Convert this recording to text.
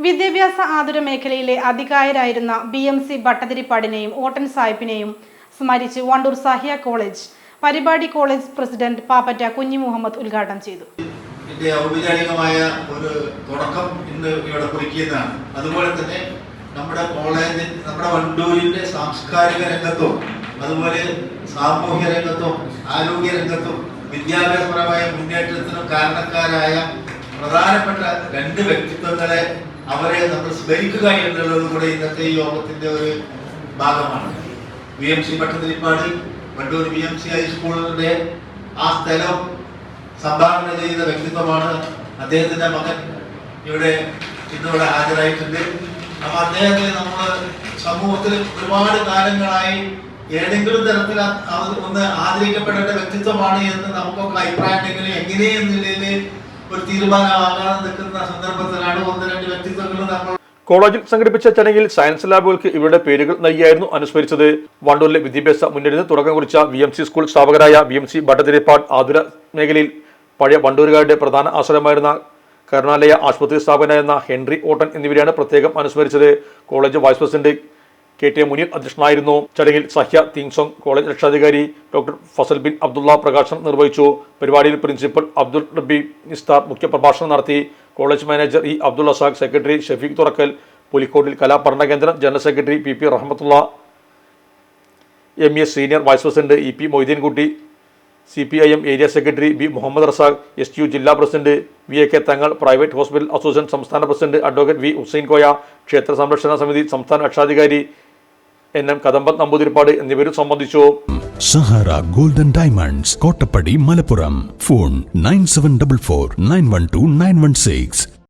വിദ്യാഭ്യാസ ആതുര മേഖലയിലെ അധികായരായിരുന്ന BMC ഭട്ടതിരിപ്പാടിനെയും ഓട്ടൻ സാഹിബിനെയും സ്മരിച്ച് വണ്ടൂർ സഹിയ കോളേജ് പരിപാടി കോളേജ് പ്രസിഡന്റ് പാപ്പറ്റ കുഞ്ഞി മുഹമ്മദ് ഉദ്ഘാടനം ചെയ്തു. ഇതിന്റെ ഔപചാരികമായ ഒരു തുടക്കം ഇന്ന് ഇവിടെ കുറിക്കുന്നതാണ്. അതുപോലെ തന്നെ നമ്മുടെ കോളേജിൽ നമ്മുടെ വണ്ടൂരിന്റെ സാംസ്കാരിക രംഗത്തും അതുപോലെ സാമൂഹ്യ രംഗത്തും ആരോഗ്യ രംഗത്തും വിദ്യാഭ്യാസപരമായ മുന്നേറ്റത്തിനും കാരണക്കാരായ പ്രധാനപ്പെട്ട രണ്ട് വ്യക്തിത്വങ്ങളെ അവരെ നമ്മൾ സ്മരിക്കുക എന്നുള്ളത് കൂടെ ഇന്നത്തെ ഈ യോഗത്തിന്റെ ഒരു ഭാഗമാണ്. BMC ഭട്ടതിരിപ്പാട് വണ്ടൂർ BMC ഹൈസ്കൂളിന്റെ ആ സ്ഥലം സംഭാവന ചെയ്ത വ്യക്തിത്വമാണ്. അദ്ദേഹത്തിന്റെ മകൻ ഇന്നിവിടെ ഹാജരായിട്ടുണ്ട്. അപ്പൊ അദ്ദേഹത്തെ നമ്മൾ സമൂഹത്തിൽ ഒരുപാട് കാലങ്ങളായി ഏതെങ്കിലും തരത്തിൽ ഒന്ന് ആദരിക്കപ്പെടേണ്ട വ്യക്തിത്വമാണ് എന്ന് നമുക്കൊക്കെ അഭിപ്രായം ഉണ്ടെങ്കിലും എങ്ങനെയെന്നുള്ളതിൽ ഒരു തീരുമാനമാകാതെ നിൽക്കുന്ന സന്ദർഭത്തിലാണ് ഒന്ന് രണ്ട് വ്യക്തിത്വങ്ങൾ നമ്മൾ കോളേജിൽ സംഘടിപ്പിച്ച ചടങ്ങിൽ സയൻസ് ലാബുകൾക്ക് ഇവരുടെ പേരുകൾ നൽകിയായിരുന്നു അനുസ്മരിച്ചത്. വണ്ടൂരിലെ വിദ്യാഭ്യാസ മുന്നേറ്റത്തിന് തുടക്കം കുറിച്ച BMC സ്കൂൾ സ്ഥാപകരായ BMC ഭട്ടതിരിപ്പാട് ആതുര മേഖലയിൽ പഴയ വണ്ടൂരുകാരുടെ പ്രധാന ആശ്രയമായിരുന്ന കരുണാലയ ആശുപത്രി സ്ഥാപകനായിരുന്ന ഹെൻറി ഓട്ടൻ എന്നിവരെയാണ് പ്രത്യേകം അനുസ്മരിച്ചത്. College vice president KT Muneer അധ്യക്ഷനായിരുന്നു. ചടങ്ങിൽ സഹ്യ തീങ്സോങ് കോളേജ് രക്ഷാധികാരി ഡോക്ടർ ഫസൽ ബിൻ അബ്ദുള്ള പ്രകാശനം നിർവഹിച്ചു. പരിപാടിയിൽ പ്രിൻസിപ്പൽ അബ്ദുൾ റബി നിസ്താർ മുഖ്യപ്രഭാഷണം നടത്തി. College manager Abdul Razak, secretary Shafeeq Thurakkal, Pulikkottil കലാപഠന കേന്ദ്രം general secretary PP Rahmathulla, MA senior vice president EP Moideenkutty, CPIM area secretary B Muhammad Razak, STU ജില്ലാ president VK Thangal, private hospital association സംസ്ഥാന president advocate V Hussain Koya, ക്ഷേത്ര സംരക്ഷണ സമിതി സംസ്ഥാന രക്ഷാധികാരി NM കദമ്പത്ത് നമ്പൂതിരിപ്പാട് എന്നിവരും സംബന്ധിച്ചു. Sahara golden diamonds, Kottappadi, Malappuram. Phone 9744 912 916.